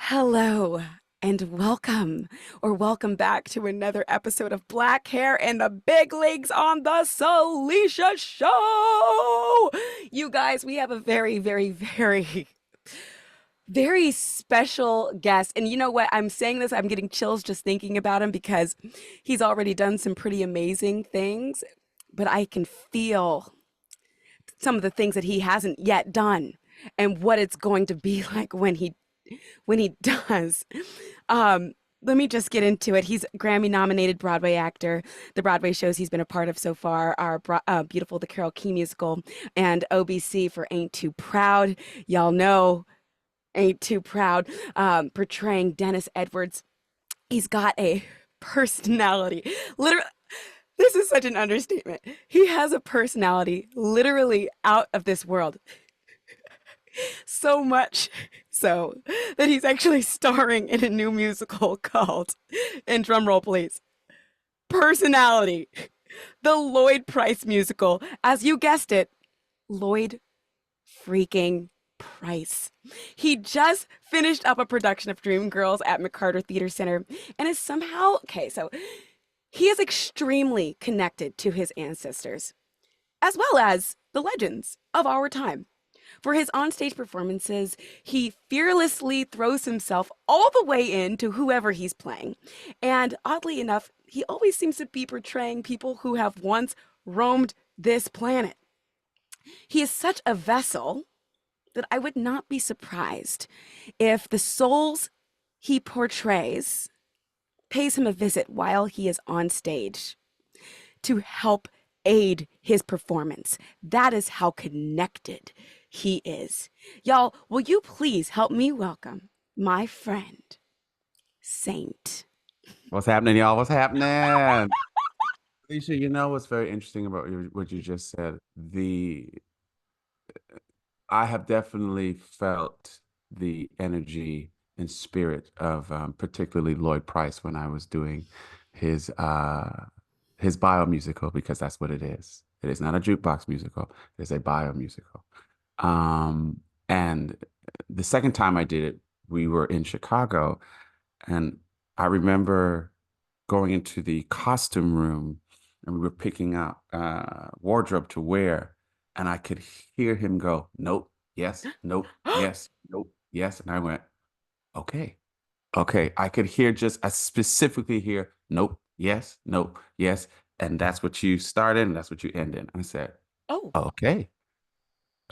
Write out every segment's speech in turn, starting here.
Hello and welcome back to another episode of Black Hair in the Big Leagues on the Salisha Show. You guys, we have a very special guest. And you know what? I'm saying this, I'm getting chills just thinking about him because he's already done some pretty amazing things, but I can feel some of the things that he hasn't yet done and what it's going to be like when he does. Let me just get into it. He's a Grammy-nominated Broadway actor. The Broadway shows he's been a part of so far are Beautiful, the Carole King Musical, and OBC for Ain't Too Proud. Y'all know Ain't Too Proud, portraying Dennis Edwards. He's got a personality. Literally, this is such an understatement. He has a personality literally out of this world. So much so that he's actually starring in a new musical called, and drumroll please, Personality, the Lloyd Price musical. As you guessed it, Lloyd freaking Price. He just finished up a production of Dreamgirls at McCarter Theatre Center and is somehow, okay, so he is extremely connected to his ancestors, as well as the legends of our time. For his onstage performances, he fearlessly throws himself all the way into whoever he's playing. And oddly enough, he always seems to be portraying people who have once roamed this planet. He is such a vessel that I would not be surprised if the souls he portrays pays him a visit while he is on stage to help aid his performance. That is how connected he is. Y'all, will you please help me welcome my friend, Saint? What's happening, y'all? What's happening? Alicia, you know what's very interesting about what you just said? I have definitely felt the energy and spirit of particularly Lloyd Price when I was doing his bio musical, because that's what it is. It is not a jukebox musical. It is a bio musical. And the second time I did it, we were in Chicago, and I remember going into the costume room and we were picking out wardrobe to wear, and I could hear him go, nope, yes, nope, yes, nope, yes. And I went, okay, okay. I could hear I specifically hear, nope, yes, nope, yes. And that's what you started and that's what you ended. I said, Oh, okay.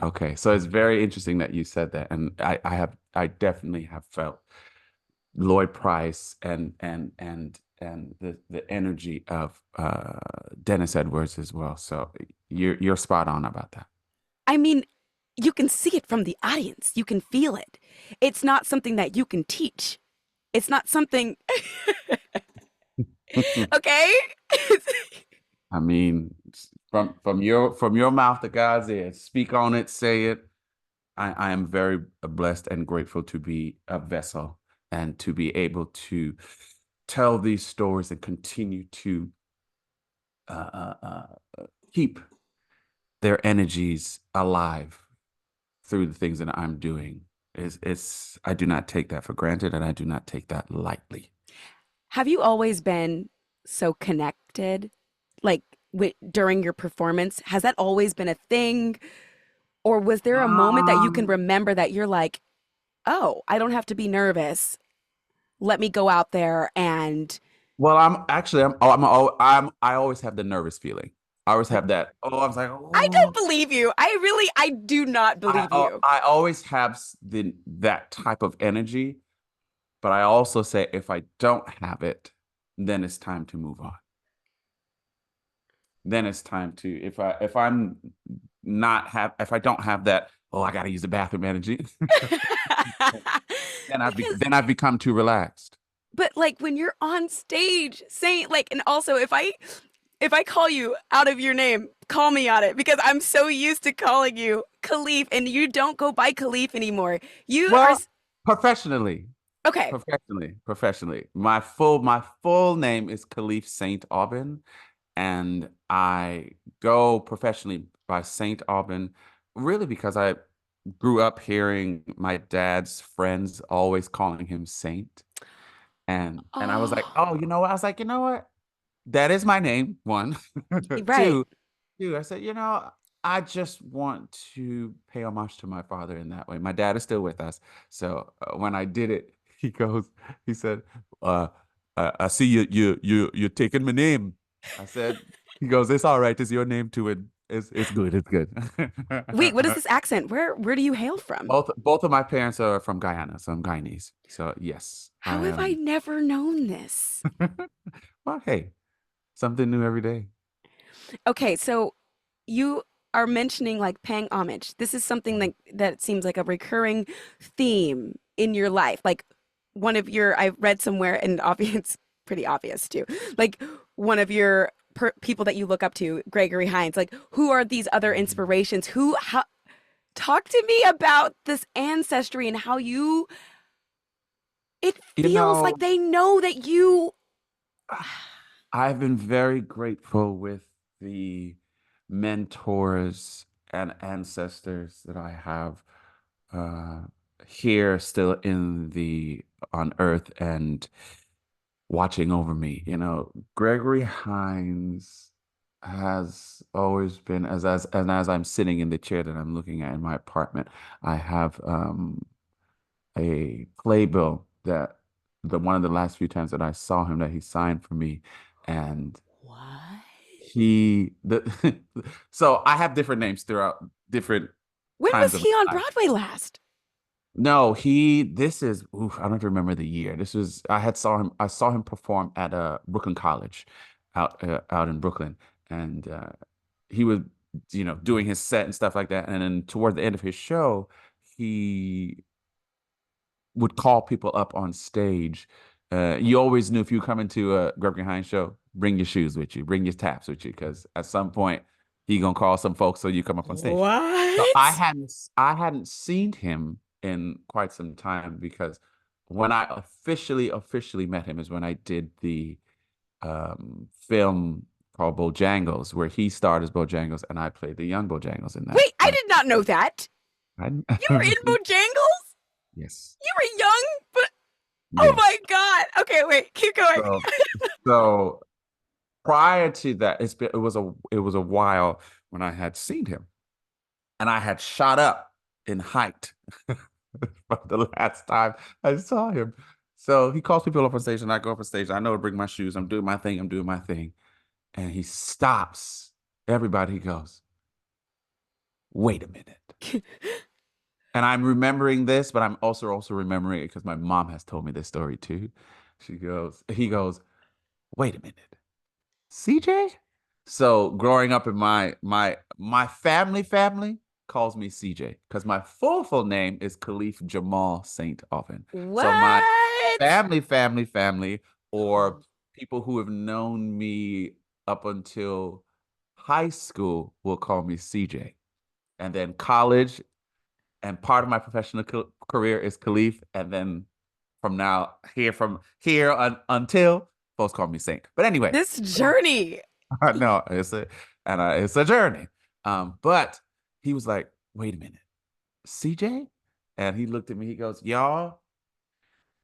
Okay, so it's very interesting that you said that, and I definitely have felt Lloyd Price and the energy of Dennis Edwards as well. So you're spot on about that. I mean, you can see it from the audience. You can feel it. It's not something that you can teach. It's not something, okay? I mean, from your mouth to God's ears, speak on it, say it. I am very blessed and grateful to be a vessel and to be able to tell these stories and continue to keep their energies alive through the things that I'm doing. I do not take that for granted, and I do not take that lightly. Have you always been so connected? Like during your performance, has that always been a thing? Or was there a moment that you can Um, remember that you're like, oh, I don't have to be nervous. Let me go out there and well, I always have the nervous feeling. I always have that. Oh, I was like, I oh, don't believe you. I do not believe you. I always have that type of energy, but I also say if I don't have it, then it's time to move on. Then it's time to if I'm not have if I don't have that, oh, I got to use the bathroom energy. Because, Then I've become too relaxed. but like when you're on stage saying like, and also if I call you out of your name, call me on it because I'm so used to calling you Khalif and you don't go by Khalif anymore. You are Well, professionally, okay. professionally. My full name is Khalif Saint Aubyn, and I go professionally by Saint Aubyn, really because grew up hearing my dad's friends always calling him Saint. And I was like, Oh, oh, you know what? I was like, you know what? That is my name, one. right. Two, I said, I just want to pay homage to my father in that way. My dad is still with us. So when I did it, he said, uh, I see you're taking my name. I said, he goes, it's all right. It's your name too. It's good. It's good. Wait, what is this accent? Where do you hail from? Both of my parents are from Guyana, so I'm Guyanese. So yes, I How have I am. never known this? Well, hey, something new every day. Okay, so you are mentioning like paying homage. This is something that seems like a recurring theme in your life. Like one of your, I read somewhere, and obvious, it's pretty obvious too. Like one of your people that you look up to, Gregory Hines. Like who are these other inspirations? Talk to me about this ancestry and how you. It You feels know, like they know that you. I've been very grateful with the mentors and ancestors that I have uh, here still in the on earth and watching over me. Gregory Hines has always been as I'm sitting in the chair that I'm looking at in my apartment, I have a playbill that the one of the last few times that I saw him that he signed for me. And What? he the so I have different names throughout different When times was of he on my life. Broadway last? No, this is I don't remember the year. This was I saw him perform at Brooklyn College out in Brooklyn. And he was doing his set and stuff like that. And then toward the end of his show, he would call people up on stage. You always knew if you come into a Gregory Hines show, bring your shoes with you, bring your taps with you, because at some point he gonna call some folks so you come up on stage. So What? I hadn't seen him in quite some time, because when I officially met him is when I did the film called Bojangles, where he starred as Bojangles and I played the young Bojangles in that. Wait, I did not know that. I, You were in Bojangles? yes, You were young, but oh my yes. God. Okay, wait, keep going. So so prior to that, it was a while when I had seen him, and I had shot up in height from the last time I saw him. So he calls people up on stage, and I go up on stage. I know to bring my shoes. I'm doing my thing. And he stops everybody. He goes, "Wait a minute." And I'm remembering this, but I'm also remembering it because my mom has told me this story too. He goes, "Wait a minute. CJ?" So growing up in my family calls me CJ because my full name is Khalif Jamal Saint Aubyn. So my What? family, or people who have known me up until high school will call me CJ. And then college and part of my professional career is Khalif. And then from here until folks call me Saint. But anyway, This journey. no, it's a journey. But he was like, "Wait a minute, CJ," and he looked at me. He goes, "Y'all,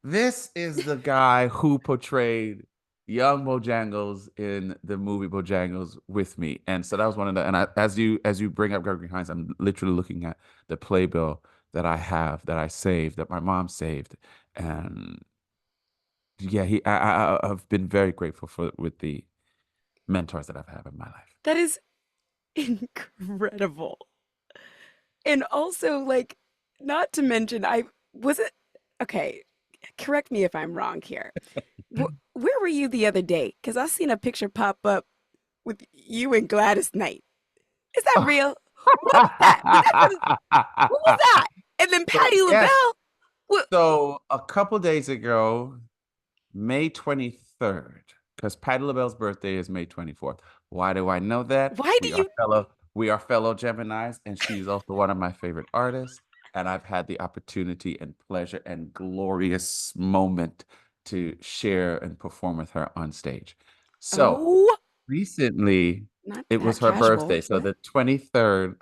this is the guy who portrayed young Bojangles in the movie Bojangles with me." And so that was one of the. And as you bring up Gregory Hines, I'm literally looking at the playbill that I have that I saved that my mom saved, and yeah, I've been very grateful for with the mentors that I've had in my life. That is incredible. And also, like, not to mention, I was it. Okay, correct me if I'm wrong here. Where were you the other day? Because I seen a picture pop up with you and Gladys Knight. Is that real? What was that? Was that from? What was that? And then So Patti yes, LaBelle. What? so a couple days ago, May 23rd, because Patti LaBelle's birthday is May 24th. Why do I know that? Why do you? We are fellow Geminis, and she's also one of my favorite artists. And I've had the opportunity and pleasure and glorious moment to share and perform with her on stage. So Oh, recently. Not It was that her casual, birthday. So but the 23rd,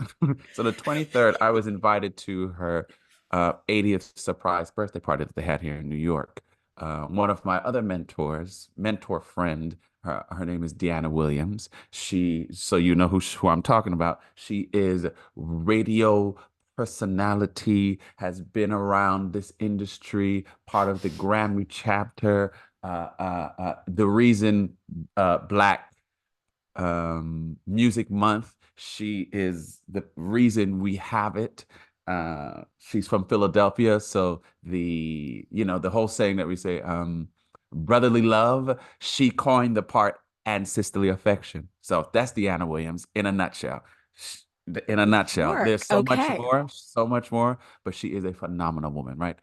so the 23rd, I was invited to her 80th surprise birthday party that they had here in New York. One of my other mentor friend, her name is Deanna Williams. So you know who I'm talking about. She is radio personality, has been around this industry, part of the Grammy chapter. The reason Black Music Month. She is the reason we have it. She's from Philadelphia, so the whole saying that we say, brotherly love. She coined the part and sisterly affection. So that's Deanna Williams in a nutshell. In a nutshell, work. there's Okay. so much more, but she is a phenomenal woman, right?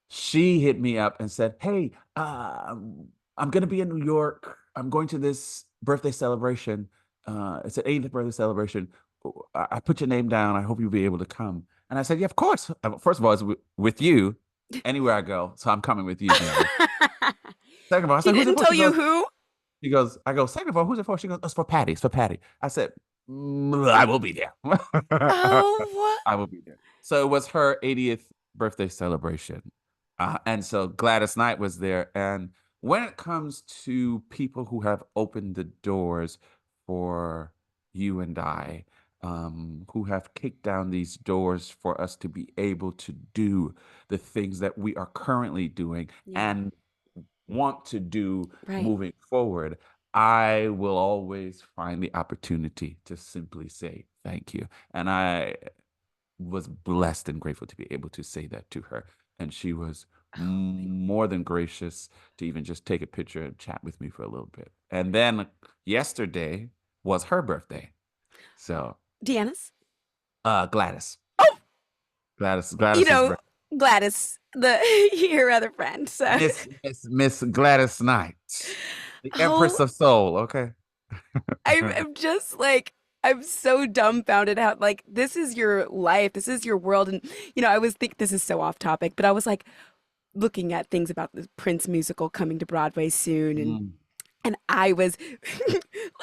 She hit me up and said, "Hey, I'm going to be in New York. I'm going to this birthday celebration. It's an 80th birthday celebration. I put your name down. I hope you'll be able to come." And I said, "Yeah, of course. First of all, it's with you anywhere I go. So I'm coming with you, Deanna." Second of all, I He said, "Who's it didn't for?" tell you who? I go, "Second of all, who's it for?" She goes, "It's for Patty. It's for Patty." I said, I will be there. Oh, I will be there. So it was her 80th birthday celebration. And so Gladys Knight was there. And when it comes to people who have opened the doors for you and I, who have kicked down these doors for us to be able to do the things that we are currently doing yeah. and want to do Right. moving forward, I will always find the opportunity to simply say thank you. And I was blessed and grateful to be able to say that to her. And she was Oh, more than gracious to even just take a picture and chat with me for a little bit. And then yesterday was her birthday. So, Deanna's? Gladys, Oh, you Gladys's know, birthday. Gladys, your other friend. So, Miss Gladys Knight, the Empress oh, of Soul. Okay. I'm just like, I'm so dumbfounded how, like, this is your life, this is your world. And, I was think this is so off topic, but I was like looking at things about the Prince musical coming to Broadway soon. Mm. And I was,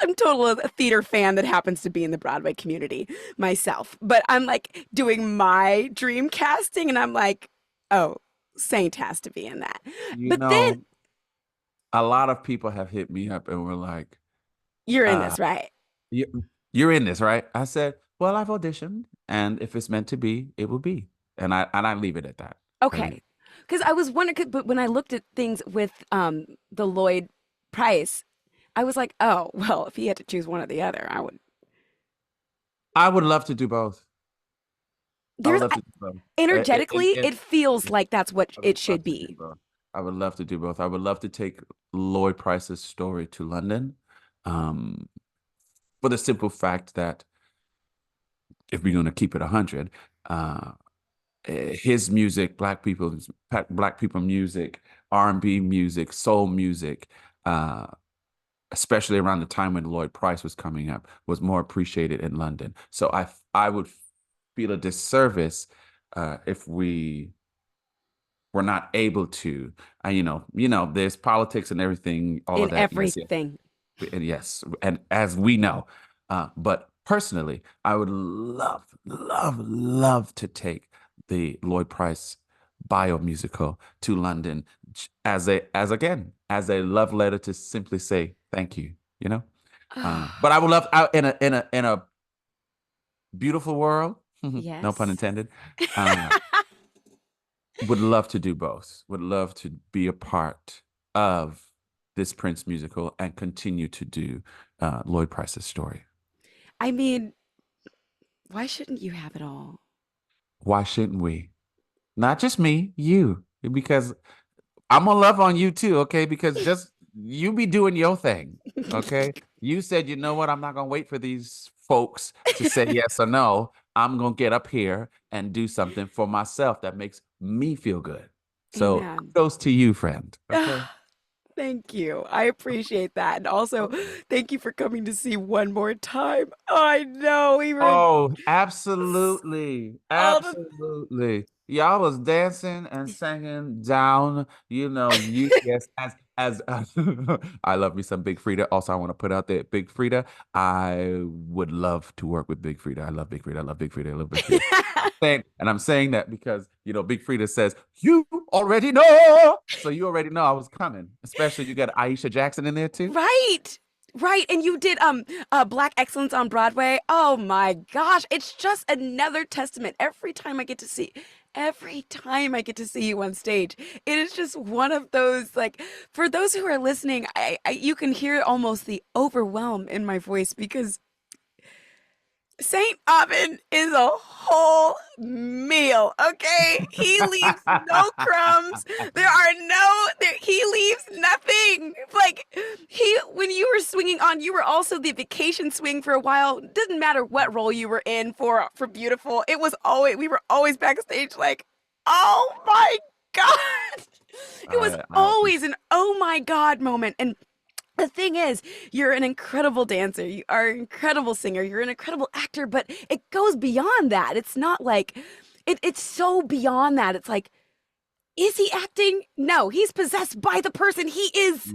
I'm totally a theater fan that happens to be in the Broadway community myself. But I'm like doing my dream casting, and I'm like, oh, Saint has to be in that. You But then know, a lot of people have hit me up and were like, you're in uh, this, right? you, you're in this, right? I said, well, I've auditioned, and if it's meant to be, it will be. And I leave it at that. I leave Okay. it. Because I was wondering, but when I looked at things with the Lloyd Price, I was like, oh, well, if he had to choose one or the other, I would. I would love to do both. I would There's love to do both. energetically, And it feels like that's what I would it love should to do be. both. I would love to do both. I would love to take Lloyd Price's story to London, um, for the simple fact that if we're going to keep it 100, uh, his music, black people music, R&B music, soul music, uh, especially around the time when Lloyd Price was coming up, was more appreciated in London. So I would feel a disservice if we were not able to. There's politics and everything, all of In that. Yes, yes, everything. and yes, and as we know, but personally, I would love, love, love to take the Lloyd Price bio musical to London as a love letter to simply say thank you. You know, but I would love out in a beautiful world, no pun Yes. intended. Uh, would love to do both. Would love to be a part of this Prince musical and continue to do Lloyd Price's story. I mean, why shouldn't you have it all? Why shouldn't we? Not just me, you. Because I'm gonna love on you too, okay? Because just you be doing your thing, okay? You said, you know what? I'm not gonna wait for these folks to say yes or no. I'm gonna get up here and do something for myself that makes me feel good. So Amen. kudos to you, friend. Okay. Thank you. I appreciate that. And also, Okay. thank you for coming to see one more time. I know we were Oh, s- absolutely. all the Absolutely. Y'all was dancing and singing down, yes, as as I love me some Big Frida. Also, I want to put out there, Big Frida. I would love to work with Big Frida. I love Big Frida. I love Big Frida. I love Big Frida. And I'm saying that because Big Frida says you already know, so you already know I was coming. Especially you got Aisha Jackson in there too. Right. Right. And you did Black Excellence on Broadway. Oh my gosh. It's just another testament. Every time I get to see you on stage, it is just one of those, like, for those who are listening, you can hear almost the overwhelm in my voice because Saint Aubyn is a whole meal, okay? He leaves no crumbs. He leaves nothing. Like, when you were swinging on, you were also the vacation swing for a while. Didn't matter what role you were in for Beautiful. We were always backstage like, oh my God. It was always an oh my God moment. And the thing is, you're an incredible dancer. You are an incredible singer. You're an incredible actor, but it goes beyond that. It's not like it's so beyond that. It's like, is he acting? No, he's possessed by the person he is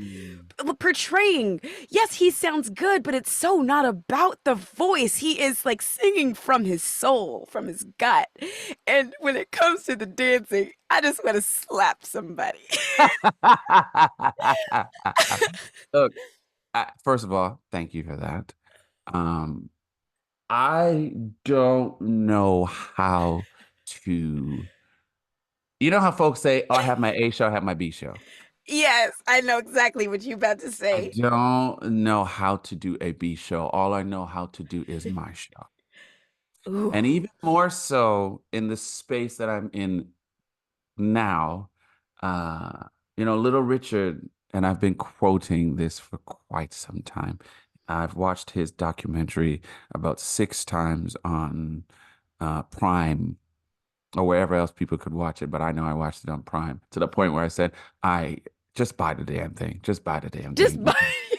portraying. Yes, he sounds good, but it's so not about the voice. He is like singing from his soul, from his gut. And when it comes to the dancing, I just want to slap somebody. Look, first of all, thank you for that. I don't know how to. You know how folks say, "Oh, I have my A show, I have my B show." Yes, I know exactly what you're about to I say. don't know how to do a B show. All I know how to do is my show. Ooh. And even more so in the space that I'm in now, Little Richard, and I've been quoting this for quite some time. I've watched his documentary about 6 times on Prime or wherever else people could watch it, but I know I watched it on Prime to the point where I said, I just buy the damn thing. Just buy the damn Just thing. buy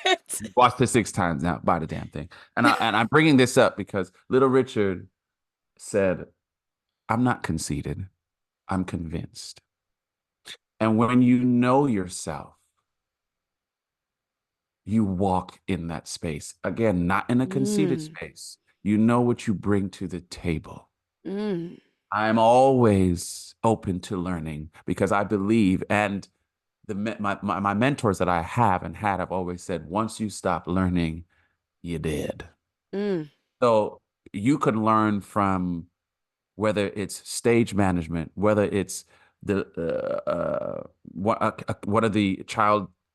it. Watched it 6 times now. Buy the damn thing. And I'm bringing this up because Little Richard said, I'm not conceited. I'm convinced. And when you know yourself, you walk in that space. Again, not in a conceited space. You know what you bring to the table. I'm always open to learning because I believe, and my mentors that I have and had have always said, once you stop learning, you're dead. So you can learn from whether it's stage management, whether it's one of the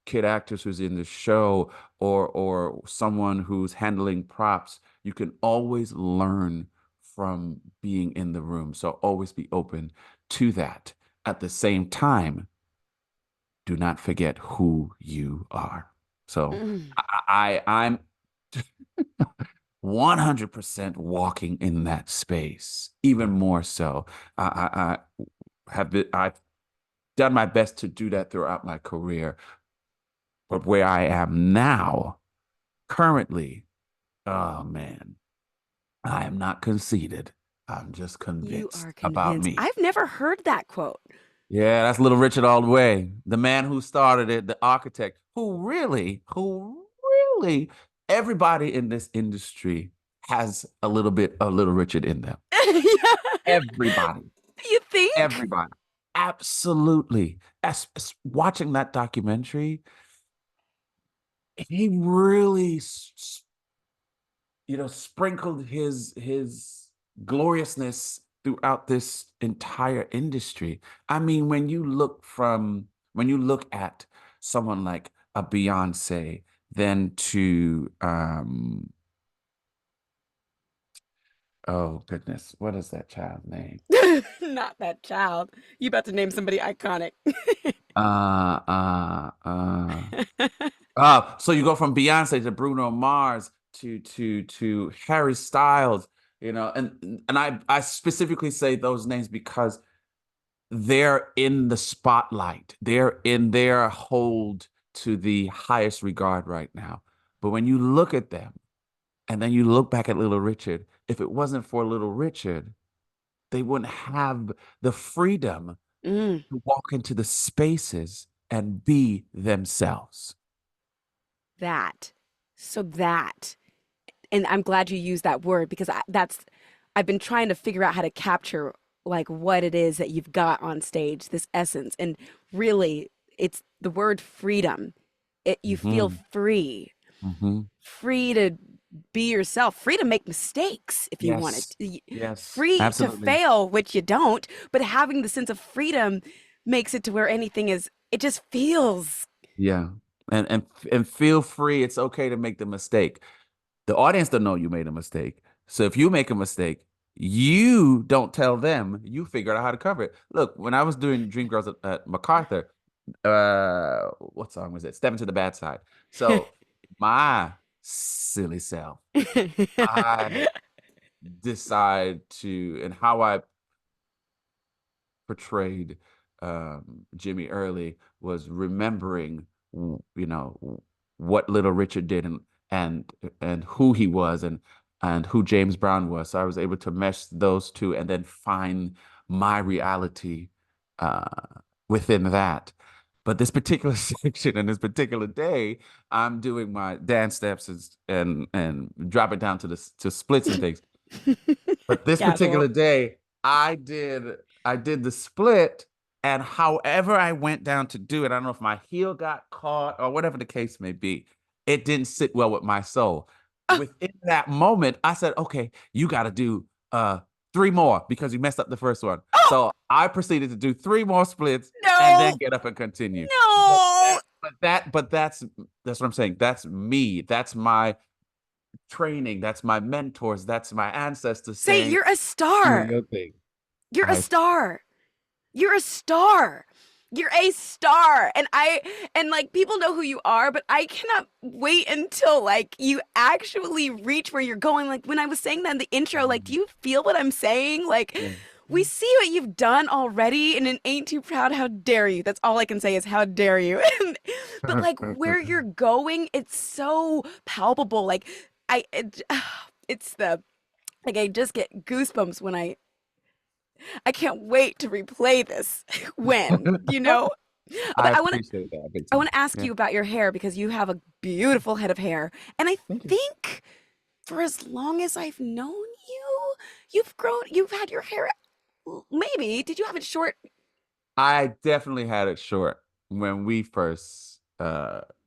kid actors who's in the show, or someone who's handling props. You can always learn from being in the room. So always be open to that. At the same time, do not forget who you are. So I'm 100% walking in that space, even more so. I've done my best to do that throughout my career. But where I am now, currently, oh man, I am not conceited. I'm just You are convinced about convinced. me. I've never heard that quote. Yeah, that's Little Richard all the way. The man who started it, the architect, who really, everybody in this industry has a little bit of Little Richard in them. Everybody. You think? Everybody. Absolutely. As watching that documentary, he really, sprinkled his gloriousness throughout this entire industry. I mean, when you look at someone like a Beyonce, then to oh goodness, what is that child's name? Not that child. You about to name somebody iconic. So you go from Beyonce to Bruno Mars to Harry Styles, and I specifically say those names because they're in the spotlight. They're in their hold to the highest regard right now. But when you look at them and then you look back at Little Richard, if it wasn't for Little Richard, they wouldn't have the freedom to walk into the spaces and be themselves. That. So that. And I'm glad you used that word because I've been trying to figure out how to capture like what it is that you've got on stage, this essence. And really, it's the word freedom. You feel Hmm. free, Hmm. free to be yourself, free to make mistakes if you wanted Yes. to, Yes. free to Absolutely. fail, which you don't, but having the sense of freedom makes it to where anything is, it just feels. Yeah. And feel free. It's okay to make the mistake. The audience don't know you made a mistake. So if you make a mistake, you don't tell them. You figure out how to cover it. Look, when I was doing Dreamgirls at McCarther, what song was it? Step Into the Bad Side. So my silly self, I decide to, and how I portrayed Jimmy Early was remembering, what Little Richard did, and and who he was, and who James Brown was. So I was able to mesh those two and then find my reality uh, within that. But this particular section and this particular day, I'm doing my dance steps and drop it down to splits and things. But this Casual. particular day, I did the split, and however I went down to do it, I don't know if my heel got caught or whatever the case may be, it didn't sit well with my soul. Oh, Within that moment, I said, "Okay, you got to do three more because you messed up the first one." oh So I proceeded to do three more splits and then no, get up and continue. But no. that, but that's what I'm saying. That's me. That's my training. That's my mentors. That's my ancestors Say, saying, you're a "Do star. your thing." You're a I star. You're a star. You're a star. And like people know who you are, but I cannot wait until like you actually reach where you're going. Like when I was saying that in the intro, like, do you feel what I'm saying? Like, Yeah. we see what you've done already and it ain't too proud. How dare you? That's all I can say is how dare you. But like where you're going, it's so palpable. Like it's the like I just get goosebumps when I can't wait to replay this when, you know? I But appreciate that big I time. want to ask Yeah. you about your hair because you have a beautiful head of hair. And I Thank you. think for as long as I've known you, you've had your hair maybe. Did you have it short? I definitely had it short when we first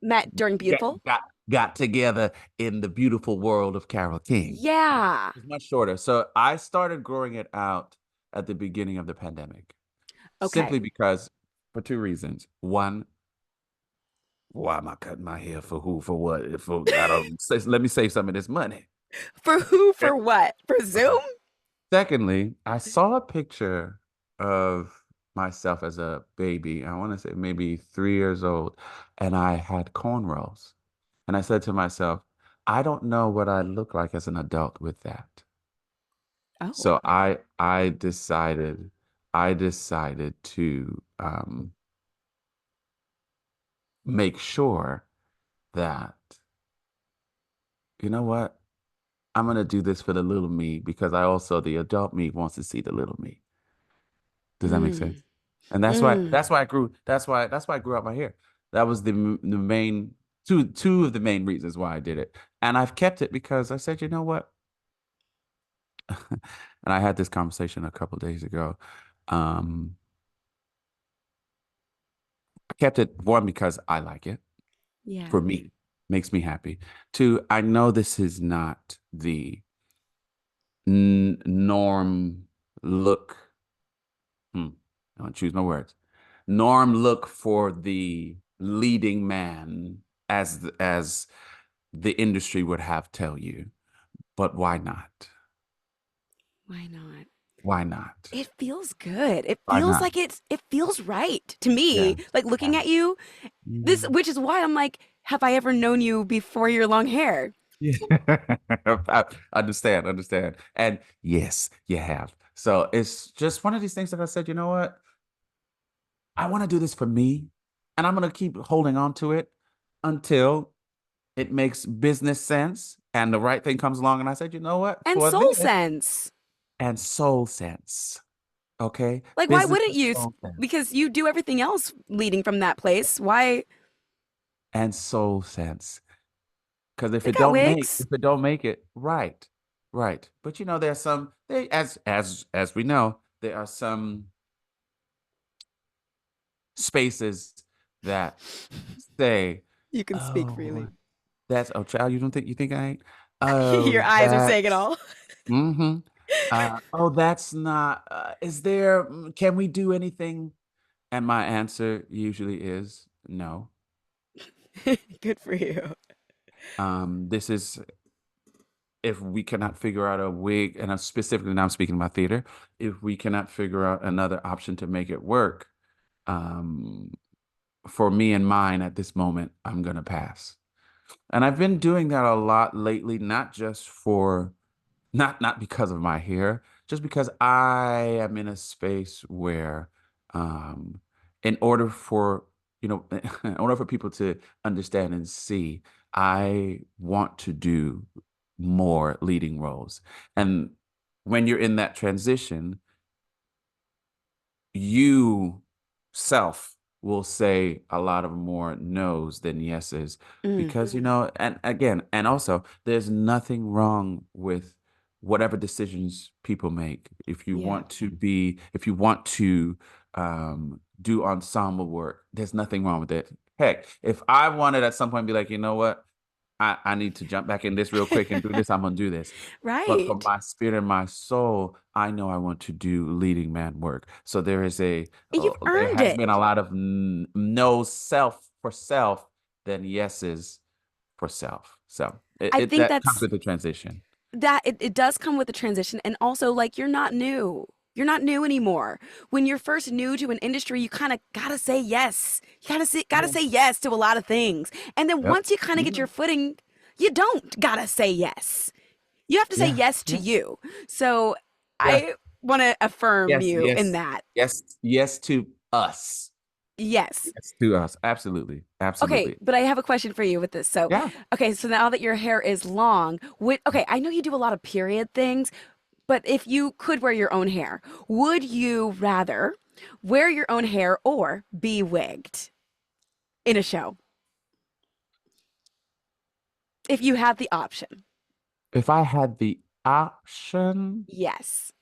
Met during got Beautiful? got got together in the beautiful world of Carole King. Yeah. It's much shorter. So I started growing it out at the beginning of the pandemic, Okay. simply because for two reasons. One, why am I cutting my hair for who? For what? For I don't say, let me save some of this money. For who? For what? For Zoom? Secondly, I saw a picture of myself as a baby. I want to say maybe 3 years old, and I had cornrows. And I said to myself, I don't know what I look like as an adult with that. Oh. So I decided to make sure that, you know what? I'm gonna do this for the little me because I also the adult me wants to see the little me. Does that make Mm. sense? And that's why Mm. that's why I grew that's why I grew out my hair. That was the main two of the main reasons why I did it. And I've kept it because I said, you know what? And I had this conversation a couple days ago. Um, I kept it one because I like it Yeah. for me, makes me happy. Two, I know this is not the norm look. I want to choose my words. Norm look for the leading man as the industry would have tell you. But why not? Why not? Why not? It feels good. It Why feels not? like it feels right to Yeah. me. Like looking Yeah. at you, this Mhm. which is why I'm like, have I ever known you before your long hair? Yeah. I understand. And yes, you have. So it's just one of these things that I said, you know what? I want to do this for me, and I'm going to keep holding on to it until it makes business sense and the right thing comes along. And I said, you know what? And For soul this sense. and soul sense. Okay, Like, why business wouldn't and you? soul sense. Because you do everything else leading from that place. Why? And soul sense. Because They got wigs. if it don't make it, right, right. But you know, there's some they as we know, there are some spaces that say, You can speak "Oh, freely. that's oh child, you don't think you think I ain't? Oh, Your eyes are saying it that's all. mm-hmm. Oh, that's not. Is there? Can we do anything?" And my answer usually is no. Good for you. This is if we cannot figure out a wig, and I'm specifically now I'm speaking about theater, if we cannot figure out another option to make it work, um, for me and mine at this moment, I'm gonna pass. And I've been doing that a lot lately, not just for not because of my hair, just because I am in a space where, um, in order for in order for people to understand and see, I want to do more leading roles. And when you're in that transition, you self will say a lot of more no's than yeses Mm, because and again and also there's nothing wrong with whatever decisions people make yeah. if you want to do ensemble work, there's nothing wrong with it. Heck, if I wanted at some point be like, you know what, I need to jump back in this real quick and do this, I'm gonna do this. But for Right. my spirit and my soul, I know I want to do leading man work. So And you've there earned has been it. a lot of no self for self than yeses for self. So I think that comes that's with the transition. it does come with the transition. And also, like, you're not new. You're not new anymore. When you're first new to an industry, you kind of gotta say yes. You gotta Yeah. say yes to a lot of things. And then Yep. once you kind of You get your know. footing, you don't gotta say yes. You have to say Yeah. yes to Yeah. you. So Yeah. I want to affirm Yes. you in Yes. that. Yes. Yes to us. Yes. Yes to us. Absolutely. Okay, Absolutely. but I have a question for you with this. So, Yeah. okay, so now that your hair is long, okay, I know you do a lot of period things, but if you could wear your own hair, would you rather wear your own hair or be wigged in a show? If you had the option. If I had the option Yes.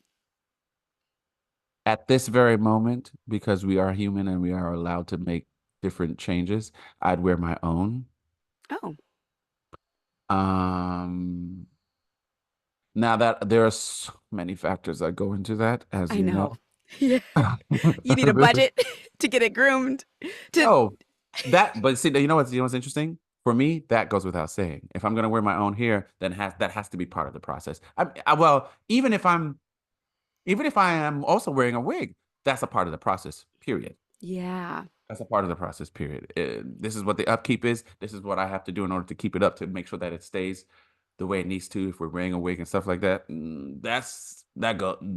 at this very moment, because we are human and we are allowed to make different changes, I'd wear my own. Oh, Um, Now that there are so many factors that go into that, as I you know. know. Yeah. You need a budget to get it groomed. To Oh, but see, you know what's interesting? For me, that goes without saying. If I'm gonna wear my own hair, then that has to be part of the process. Well, even if I am also wearing a wig, that's a part of the process, period. Yeah. That's a part of the process, period. This is what the upkeep is. This is what I have to do in order to keep it up to make sure that it stays the way it needs to. If we're wearing a wig and stuff like that,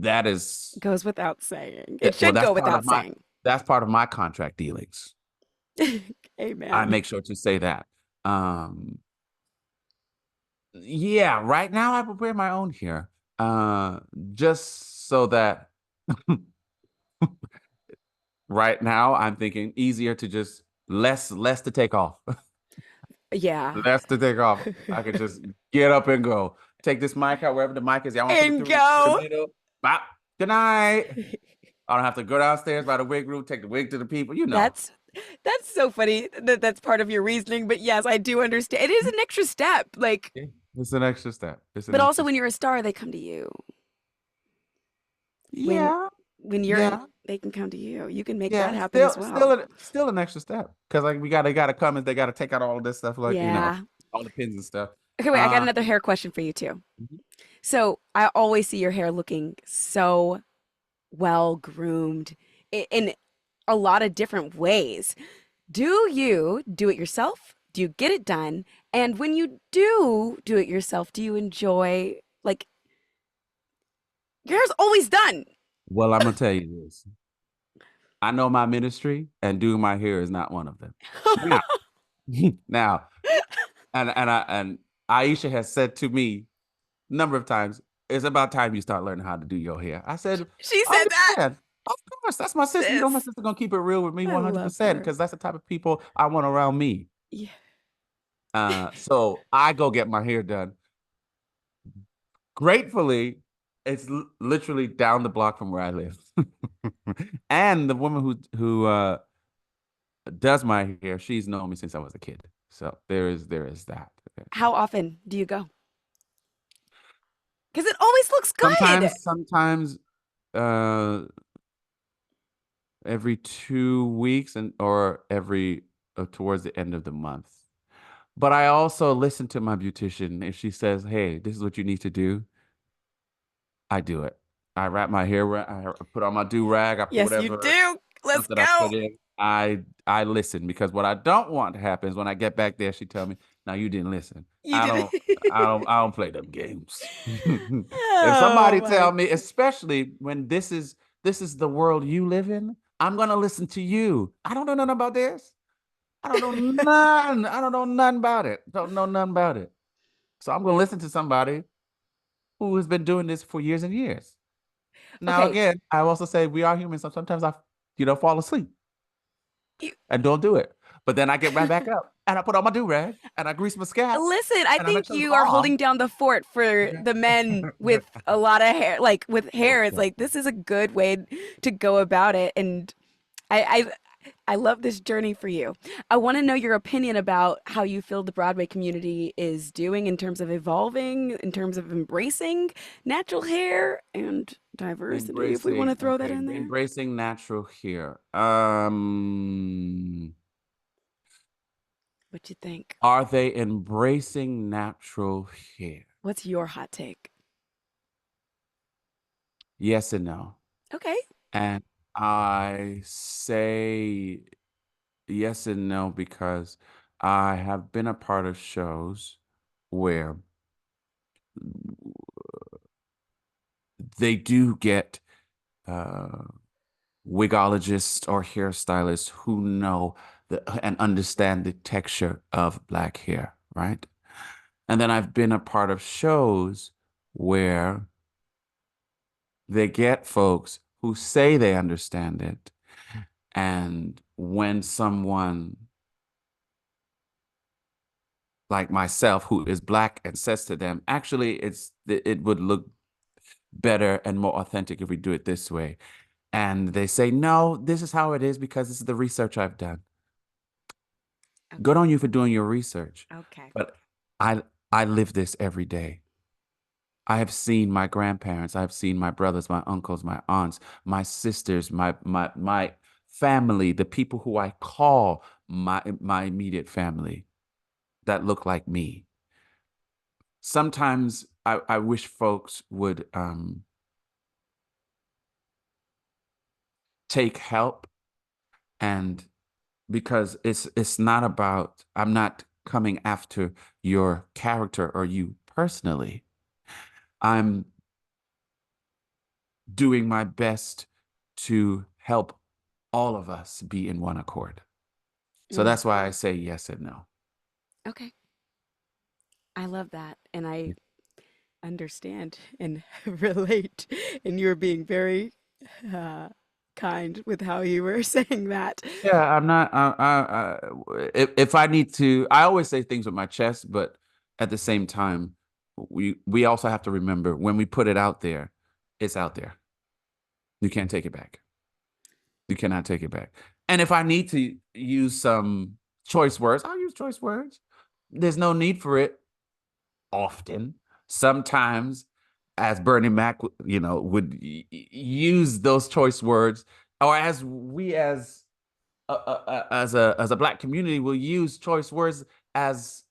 that is Goes without saying. It well, should go without saying. that's part of my contract dealings. I Amen. make sure to say that. Um, yeah, right now I would wear my own hair, just so that right now I'm thinking easier to just less to take off. Yeah. Less to take off. I could just get up and go. Take this mic out wherever the mic is. Y'all want to put it And through the go. middle? Bop. Good night. I don't have to go downstairs by the wig room, take the wig to the people, you know. That's that's so funny that that's part of your reasoning, but yes, I do understand. It is an extra step. Like, Yeah. It's an extra step. It's an but also extra when step. you're a star, they come to you. When Yeah. when you're Yeah. they can come to you. You can make that Yeah. happen as well. Still an extra step. Because like they gotta come and they gotta take out all of this stuff, like, Yeah. all the pins and stuff. Okay, wait, I got Uh another hair question for you too. mhm. So I always see your hair looking so well groomed in a lot of different ways. Do you do it yourself? Do you get it done? And when you do it yourself, do you enjoy, like, your hair's always done? Well, I'm gonna tell you this. I know my ministry, and doing my hair is not one of them. Now, now, and Aisha has said to me a number of times, it's about time you start learning how to do your hair. I said, She said that. understand. Of course, that's my sister. You know my Sis, sister gonna keep it real with me I love 100% her. because that's the type of people I want around me. Yeah. So I go get my hair done. Gratefully, it's literally down the block from where I live. And the woman who does my hair, she's known me since I was a kid. So there is that. How often do you go? Because it always looks good. Sometimes uh every 2 weeks and or every towards the end of the month. But I also listen to my beautician. If she says, "Hey, this is what you need to do," I do it. I wrap my hair, I put on my do rag, I put Yes, you whatever do. Let's something I go. put in. I listen because what I don't want to happen is when I get back there, she tell me, "Now you didn't listen." You did it. I don't play them games. If Oh somebody my. tell me, especially when this is the world you live in, I'm gonna listen to you. I don't know nothing about this. I don't know none. I don't know nothing about it. Don't know nothing about it. So I'm gonna listen to somebody who has been doing this for years and years. Now, Okay. again, I also say we are humans, so sometimes fall asleep You, and don't do it. But then I get right back up and I put on my do-rag and I grease my scalp listen, I and I make think sure it's you are long. holding down the fort for the men with a lot of hair. Like with hair, it's like this is a good way to go about it. And I I love this journey for you. I want to know your opinion about how you feel the Broadway community is doing in terms of evolving, in terms of embracing natural hair and diversity, if we want to throw that in there. Embracing natural hair. What you think? Are they embracing natural hair? What's your hot take? Yes and no. Okay. And I say yes and no because I have been a part of shows where they do get uh, wigologists or hairstylists who know and understand the texture of black hair, right? And then I've been a part of shows where they get folks who say they understand it. And when someone like myself who is black and says to them, actually, it would look better and more authentic if we do it this way. And they say, no, this is how it is because this is the research I've done. Good Okay. on you for doing your research. Okay. But I I live this every day. I have seen my grandparents, I have seen my brothers, my uncles, my aunts, my sisters, my family, the people who I call my immediate family that look like me. Sometimes I wish folks would take help and because it's not about I'm not coming after your character or you personally. I'm doing my best to help all of us be in one accord. So Mm, that's why I say yes and no. okay. I love that. And I understand and relate. And you're being very uh, kind with how you were saying that. Yeah, I'm not. If I need to, I always say things with my chest, but at the same time, we also have to remember when we put it out there, it's out there. You can't take it back. You cannot take it back. And if I need to use some choice words, I'll use choice words. There's no need for it often. Sometimes, as Bernie Mac, would use those choice words, or as we as a black community will use choice words as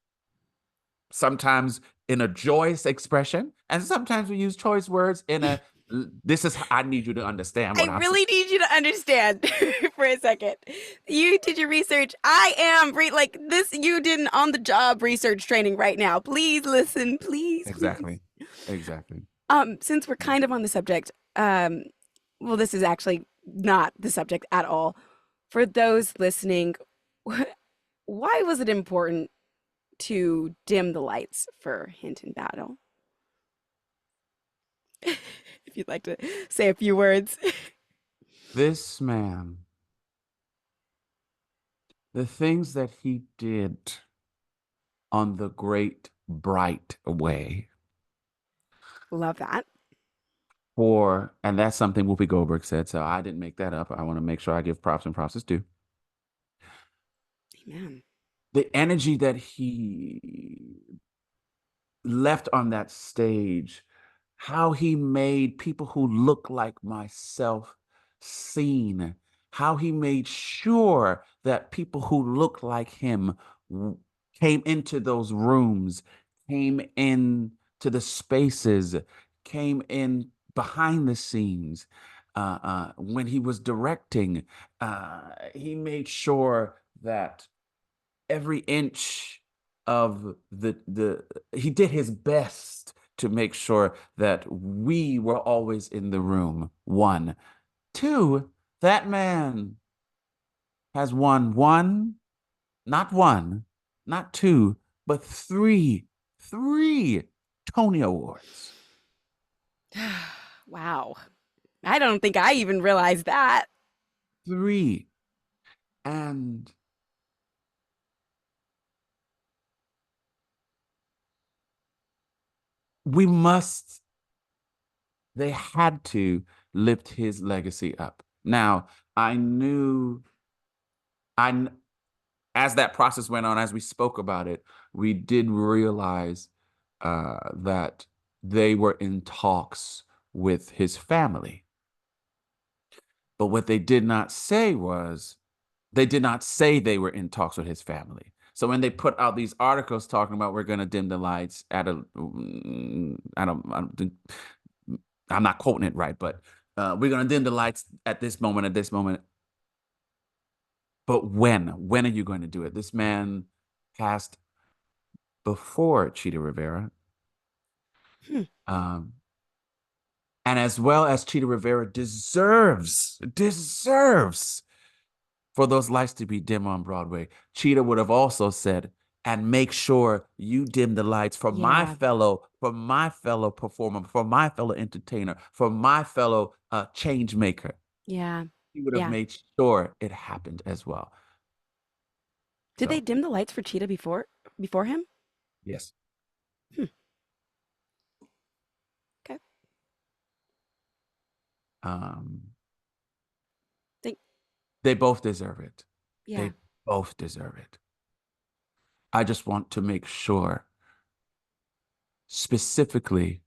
sometimes in a joyous expression, and sometimes we use choice words in a this is I need you to understand I what I'm saying. really need you to understand for a second. You did your research. I am like this. You did an on the job research training right now. Please listen, please, please. Exactly. Exactly. Since we're kind of on the subject, well, this is actually not the subject at all. For those listening, why was it important to dim the lights for Hint and Battle? If you'd like to say a few words. This man, the things that he did on the great bright way Love that. and that's something Whoopi Goldberg said, so I didn't make that up. I want to make sure I give props and props is due. Amen. The energy that he left on that stage, how he made people who look like myself seen, how he made sure that people who look like him came into those rooms, came in to the spaces, came in behind the scenes. When he was directing, he made sure that every inch of the he did his best to make sure that we were always in the room. One. Two, that man has won, not two, but three Tony Awards. Wow. I don't think I even realized that. Three. And we must they had to lift his legacy up. Now, I knew I as that process went on, as we spoke about it, we did realize that they were in talks with his family. But what they did not say was they did not say they were in talks with his family. So when they put out these articles talking about we're going to dim the lights at a, I'm not quoting it right, but we're going to dim the lights at this moment, at this moment. But when? When are you going to do it? This man passed before Chita Rivera. Um, and as well as Chita Rivera deserves for those lights to be dim on Broadway, Chita would have also said, and make sure you dim the lights for my Yeah. fellow performer, for my fellow entertainer, for my fellow change maker. Yeah. He would have Yeah. made sure it happened as well. Did they So, dim the lights for Cheetah before him? yes. Hmm. Okay. Um, Think they both deserve it. yeah. They both deserve it. I just want to make sure, specifically,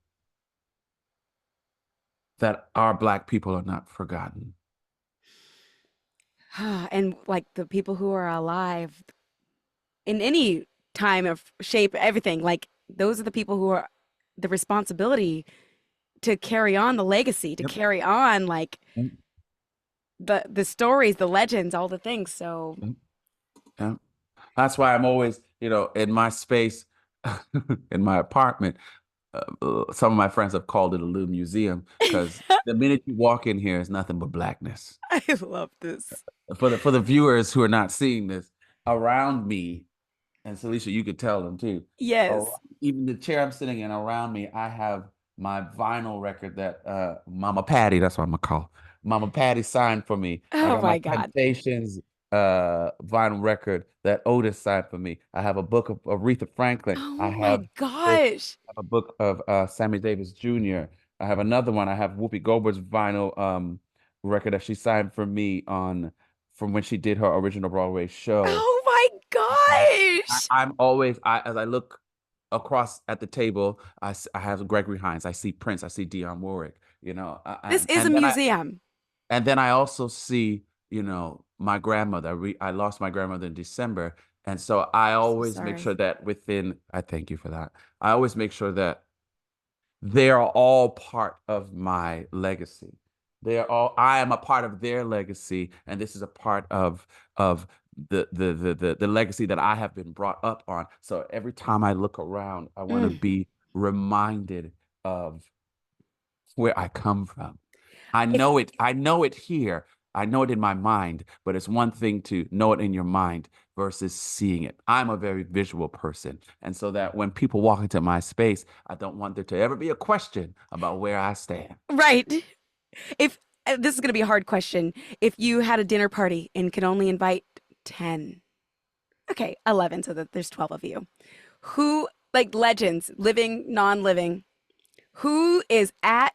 that our Black people are not forgotten. And like the people who are alive in any time of shape, everything, like those are the people who are the responsibility to carry on the legacy, to Yep. carry on like Yep. the stories, the legends, all the things. So Yep. Yep. That's why I'm always, in my space, in my apartment. Some of my friends have called it a little museum because the minute you walk in here, it's nothing but Blackness. I love this. For the viewers who are not seeing this, around me, and Salisha, you could tell them too. Yes. Even the chair I'm sitting in, around me, I have my vinyl record that Mama Patty, that's what I'm gonna call Mama Patty signed for me. I Oh got my my God. Temptations vinyl record that Otis signed for me. I have a book of Aretha Franklin. I Oh my have gosh. a book of Sammy Davis Jr. I have another one. I have Whoopi Goldberg's vinyl record that she signed for me on from when she did her original Broadway show. Oh my gosh. I'm always as I look across at the table, I have Gregory Hines, I see Prince, I see Dionne Warwick, This is a and then museum. I also see, my grandmother. I lost my grandmother in December, and so I So always make sorry. sure that I thank you for that. I always make sure that they are all part of my legacy. I am a part of their legacy, and this is a part of the legacy that I have been brought up on. So every time I look around, I want to Mm. be reminded of where I come from. If I know it here. I know it in my mind, but it's one thing to know it in your mind versus seeing it. I'm a very visual person. And so that when people walk into my space, I don't want there to ever be a question about where I stand. right. If this is going to be a hard question. If you had a dinner party and could only invite 10, okay, 11, so that there's 12 of you. Who, like legends, living, non-living, who is at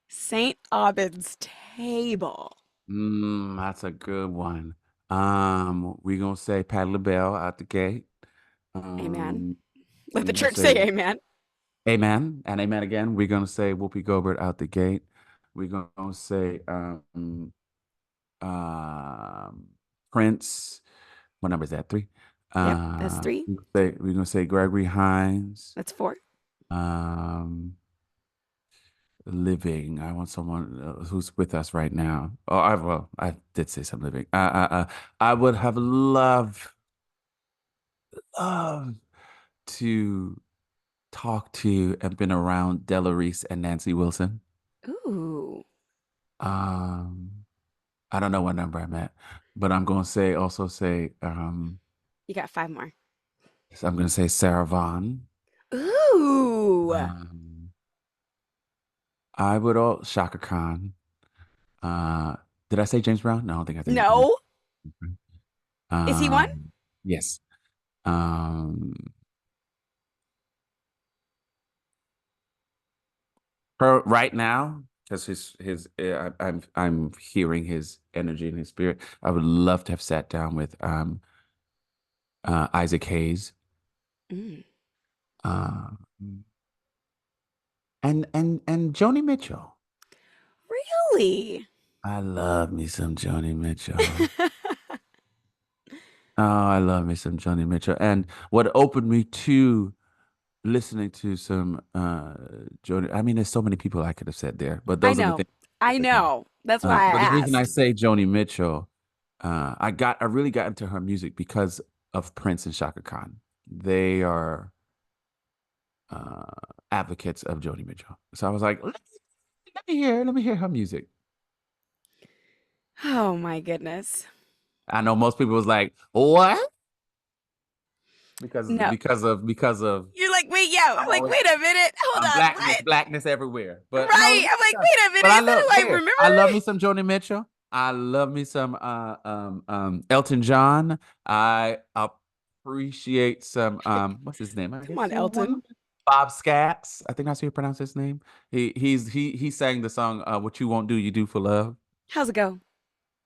St. Aubyn's table? That's a good one. We're gonna say Patti LaBelle out the gate. Amen. Um, Let we're the gonna church say say amen. amen and amen again. We're gonna say Whoopi Goldberg out the gate. We're gonna say um, Prince. What number is that? Three. Yep, that's three. We're gonna say Gregory Hines. That's four. Um, living. I want someone who's with us right now. Oh, I did say some living. I would have loved to talk to and been around Della Reese and Nancy Wilson. Ooh, Um, I don't know what number I'm at, but I'm gonna say you got five more. so I'm gonna say Sarah Vaughan. Ooh, Um, I would all Shaka Khan. Uh, did I say James Brown? No, I don't think I did. no. James Is he one? Brown. Yes. Um, her right now, because I'm hearing his energy and his spirit. I would love to have sat down with Isaac Hayes. Mm, Um, and Joni Mitchell. really? I love me some Joni Mitchell. Oh, I love me some Joni Mitchell. And what opened me to listening to some Joni, I mean, there's so many people I could have said there, but I those are the know. things I that come. know. That's why I But the reason I asked. say Joni Mitchell, I really got into her music because of Prince and Shaka Khan. They are uh, advocates of Joni Mitchell. So I was like, let me hear her music. Oh my goodness. I know most people was like, what? No. Because of You're like, wait, yeah. I'm I'm like, always wait a minute. Hold on. What? blackness everywhere. But no, Right. I'm like, wait a minute. but I Is that love who I here. remember? I love me some Joni Mitchell. I love me some Elton John. I appreciate some what's his name? I Come guess on, you want Elton. Bob Scatz. I think that's how you pronounce his name. He sang the song "What You Won't Do, You Do for Love." How's it go?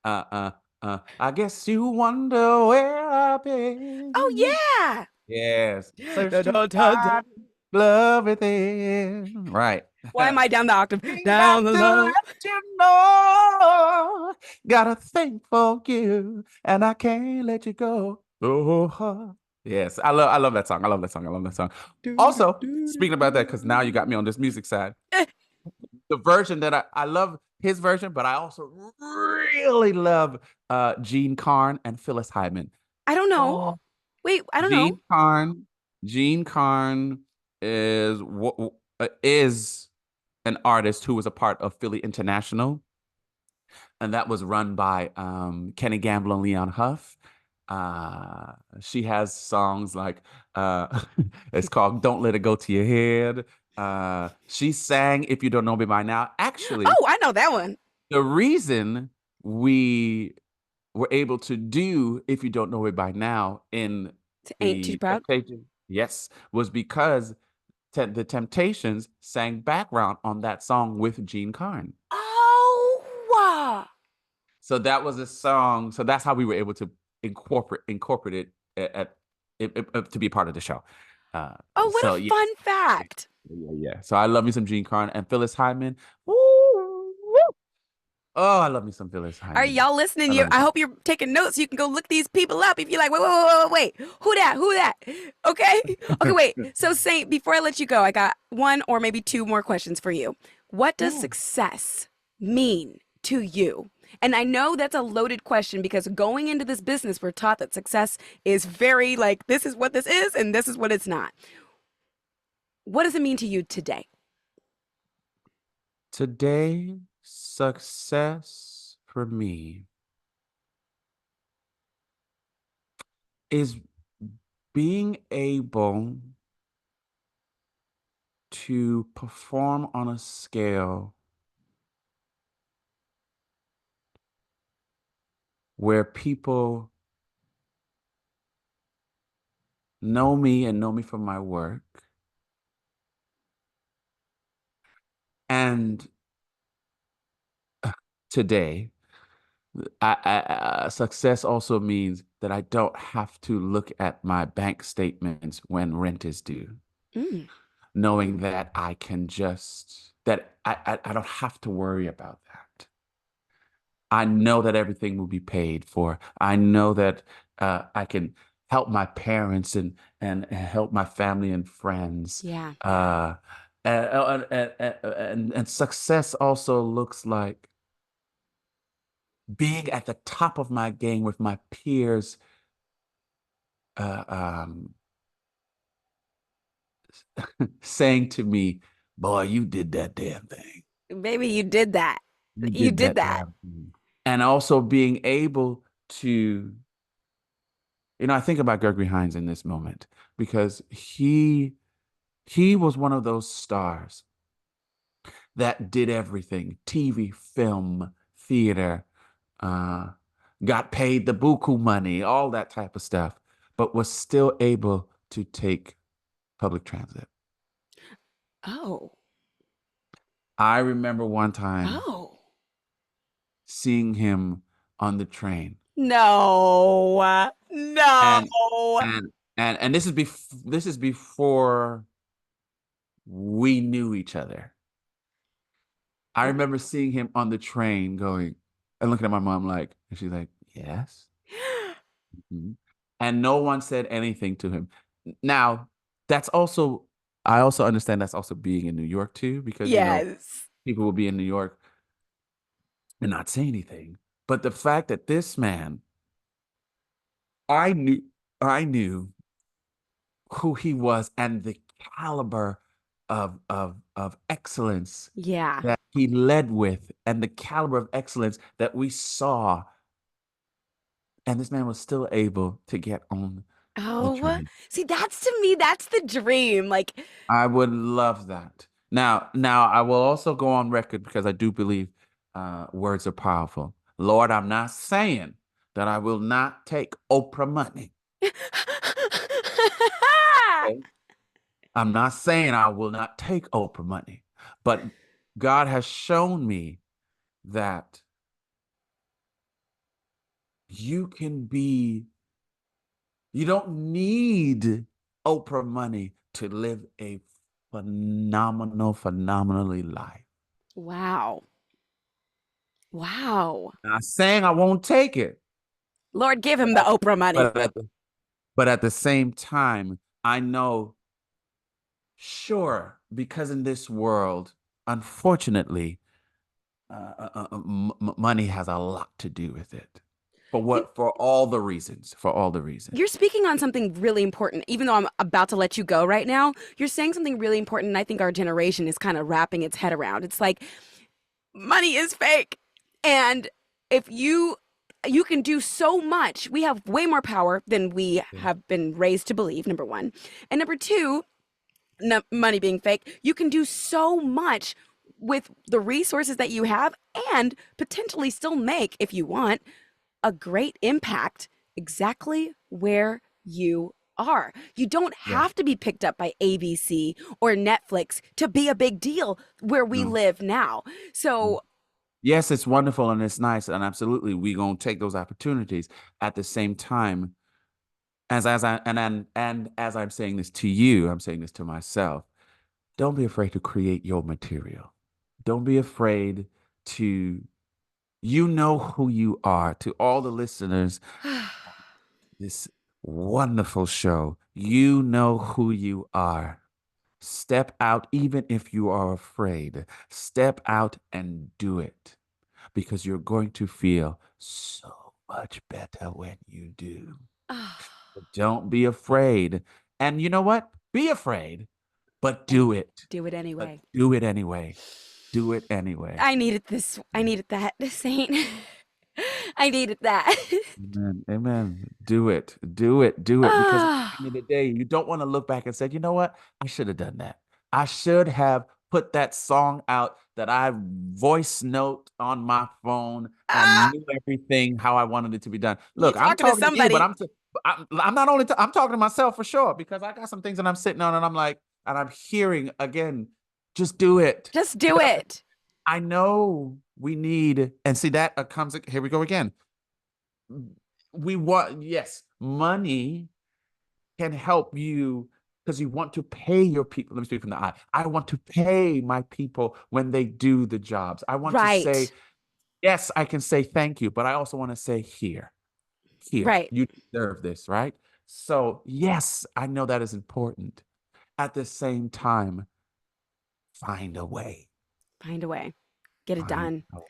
Uh uh I guess you wonder where I've Oh, been. yeah. Yes, search Da, to da, da, da. find love within. Right. Why am I down the octave? Ain't got Down the to low. let you know. Got a thing for you, and I can't let you go. Oh, yes, I love that song. I love that song. I love that song. Do, do, Also, do, do, speaking about that, because now you got me on this music side. The version that I love his version, but I also really love Gene Carn and Phyllis Hyman. I don't know. Oh, Wait, I don't know. Gene Carn, Gene Carn is an artist who was a part of Philly International, and that was run by Kenny Gamble and Leon Huff. She has songs like it's called "Don't Let It Go to Your Head." She sang "If You Don't Know Me by Now." Actually, Oh, I know that one. the reason we were able to do "If You Don't Know It by Now" in Ain't too the proud. Temptations, yes, was because the Temptations sang background on that song with Gene Carn. Oh, wow. So that was a song. So that's how we were able to incorporate it to be part of the show. Uh, Oh, what a so yeah, fun fact. yeah. So I love me some Gene Carn and Phyllis Hyman. Woo, woo. Oh, I love me some Phyllis All right, Hyman. y'all listening? I love me I some. hope you're taking notes so you can go look these people up. If you're like, wait, who that? Who that? Okay, okay, wait. So, Saint, before I let you go, I got one or maybe two more questions for you. What does Yeah. success mean to you? And I know that's a loaded question because going into this business, we're taught that success is very like this is what this is and this is what it's not. What does it mean to you today? Today, success for me is being able to perform on a scale where people know me and know me from my work. And today, success also means that I don't have to look at my bank statements when rent is due, Mm. knowing that I can just, that I don't have to worry about that. I know that everything will be paid for. I know that I can help my parents and help my family and friends. Yeah. And success also looks like being at the top of my game with my peers, uh, um, saying to me, "Boy, you did that damn thing. Baby, you did that. You You did did that that. damn thing." And also being able to, I think about Gregory Hines in this moment because he was one of those stars that did everything: TV, film, theater, uh, got paid the buku money, all that type of stuff, but was still able to take public transit. Oh. I remember one time Oh. seeing him on the train, No. and No. and this is before we knew each other. I remember seeing him on the train going and looking at my mom like, and she's like, yes. Mhm. And no one said anything to him. Now, that's also, I also understand that's also being in New York too, because, Yes. people will be in New York and not say anything. But the fact that this man, I knew, I knew who he was and the caliber of excellence Yeah. that he led with and the caliber of excellence that we saw. And this man was still able to get on the Oh, train. see, that's to me, that's the dream. Like, I would love that. Now I will also go on record because I do believe words are powerful. Lord, I'm not saying that I will not take Oprah money. Okay? I'm not saying I will not take Oprah money, but God has shown me that you can be, you don't need Oprah money to live a phenomenally life. wow. Wow. Not saying I won't take it, Lord, give but him the Oprah money. but at the, but at the same time, I know, sure, because in this world, unfortunately, money has a lot to do with it. You, For all the reasons, for all the reasons. you're speaking on something really important. Even though I'm about to let you go right now, you're saying something really important. And I think our generation is kind of wrapping its head around. It's like money is fake. And if you can do so much. We have way more power than we Yeah. have been raised to believe, number one. And number two, no, money being fake, you can do so much with the resources that you have and potentially still make, if you want, a great impact exactly where you are. You don't Yeah. have to be picked up by ABC or Netflix to be a big deal where we No. live now. So, Yes, it's wonderful and it's nice, and absolutely, we're gonna take those opportunities. At the same time, as I and as I'm saying this to you, I'm saying this to myself. Don't be afraid to create your material. Don't be afraid to, you know who you are. To all the listeners, this wonderful show, you know who you are. Step out, even if you are afraid. Step out and do it because you're going to feel so much better when you do. Don't be afraid. And you know what? Be afraid, but and do it. do it But anyway. do it anyway. Do it anyway. I needed this. I needed that, Saint. I needed that. Amen. Amen. Do it. Do it. Do it. Because at the end of Ah, the day, you don't want to look back and say, you know what? I should have done that. I should have put that song out that I voice note on my phone and Ah, knew everything how I wanted it to be done. you Look, I'm talking to talking to you, but somebody. I'm not only I'm talking to myself for sure, because I got some things that I'm sitting on and I'm like, and I'm hearing again, just do it. Just do Because it. I know we need, and see that comes, here we go again. We want, yes, money can help you because you want to pay your people. Let me speak from the I want to pay my people when they do the jobs. I want to say, Right. yes, I can say thank you, but I also want to say, here, Right. you deserve this, right? So, yes, I know that is important. At the same time, find a way. Find a way. Get it Find done. a way.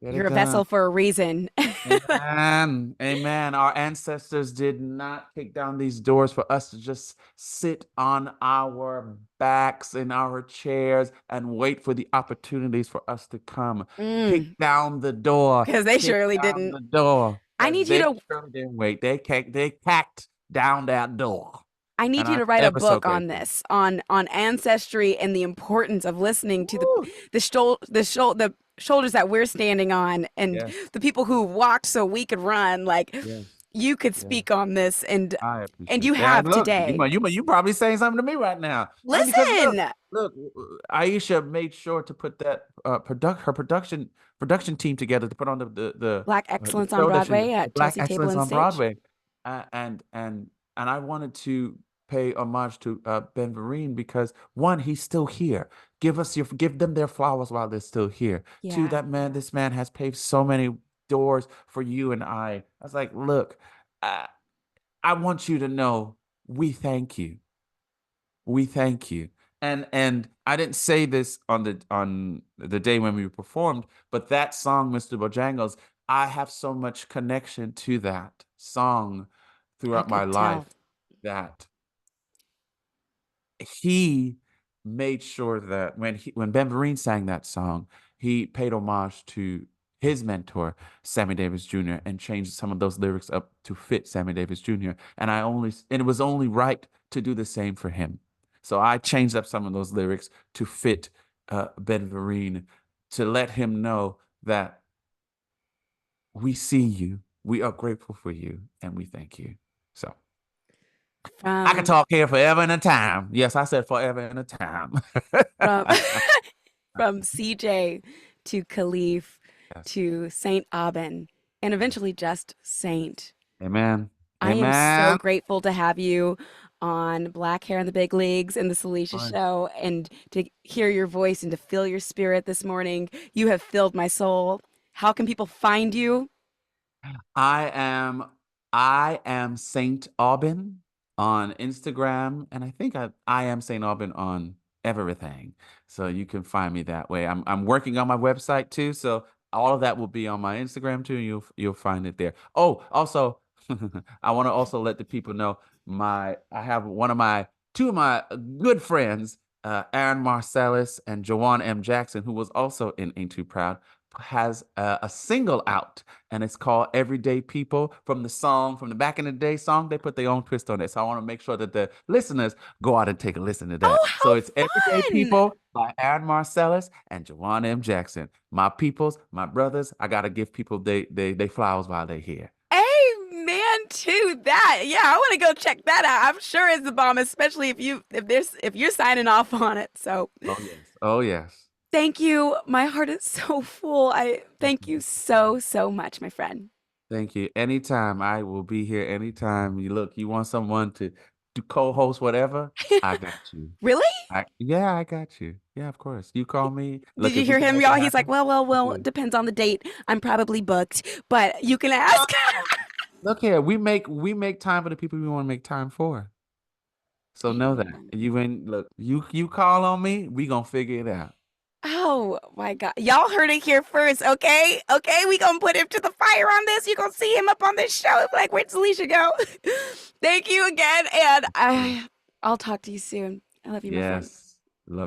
Get You're it a done. vessel for a reason. Amen. Amen. Our ancestors did not kick down these doors for us to just sit on our backs in our chairs and wait for the opportunities for us to come. Kick Mm, down the door. because they Kick surely down didn't. the door. I Because need you they to surely didn't wait. They cacked down that door. I And need you I'm to write a ever so book on grateful. this, on ancestry and the importance of listening to Woo! the shoulders that we're standing on, and Yes. the people who walked so we could run. Like, Yes. you could Yes. speak on this, I and appreciate you that. have Look, today. you probably saying something to me right now. I mean, because Listen, look, Aisha made sure to put that her production team together to put on Black the Excellence on show that she Broadway the at Black Chelsea Table Excellence and on Stage. Broadway, and I wanted to pay homage to Ben Vereen because one, he's still here. Give them their flowers while they're still here. Two, Yeah, this man has paved so many doors for you and I. I was like, look. Uh, I want you to know we thank you. We thank you. And I didn't say this on the day when we performed, but that song, Mr. Bojangles, I have so much connection to that song I throughout my could tell. life that he made sure that when Ben Vereen sang that song, he paid homage to his mentor, Sammy Davis Jr., and changed some of those lyrics up to fit Sammy Davis Jr. And it was only right to do the same for him. So I changed up some of those lyrics to fit Ben Vereen to let him know that we see you, we are grateful for you, and we thank you. So I could From talk here forever and a time. Yes, I said forever and a time. from from CJ to Khalif Yes. to Saint Aubyn, and eventually just Saint. Amen. I am so Amen. grateful to have you on Black Hair in the Big Leagues and the Salisha Fine. Show, and to hear your voice and to feel your spirit this morning. You have filled my soul. How can people find you? I am I am Saint Aubyn on Instagram, and I think I am Saint Aubyn on everything. So you can find me that way. I'm working on my website too, so all of that will be on my Instagram too. You'll find it there. Oh, also, I want to also let the people know I have two of my good friends, Aaron Marcellus and Joanne M. Jackson, who was also in Ain't Too Proud, has a single out, and it's called Everyday People. From the back in the day song, they put their own twist on it. So I want to make sure that the listeners go out and take a listen to that. Oh, So it's Everyday how fun! People by Aaron Marcellus and Joanne M. Jackson. My peoples, my brothers, I gotta give people they flowers while they're here. Amen to that. Yeah, I want to go check that out. I'm sure it's the bomb, especially if you're signing off on it. So Oh yes. Oh yes. thank you. My heart is so full. I thank you so, so much, my friend. Thank you. Anytime. I will be here anytime. You want someone to co-host whatever? I got you. Really? Yeah, I got you. Yeah, of course. You call me. Did Look, you if we hear can him, make it y'all? He's like, happen, we well, do it it. depends on the date. I'm probably booked, but you can No, ask. no. Look here, we make time for the people we want to make time for. So know that. Amen. You ain't look, you call on me, we gonna figure it out. Oh my God. Y'all heard it here first, okay? Okay, we gonna put him to the fire on this. You gonna see him up on this show. Like, where'd Salisha go? Thank you again, and I'll talk to you soon. I love you, my friend. Yes.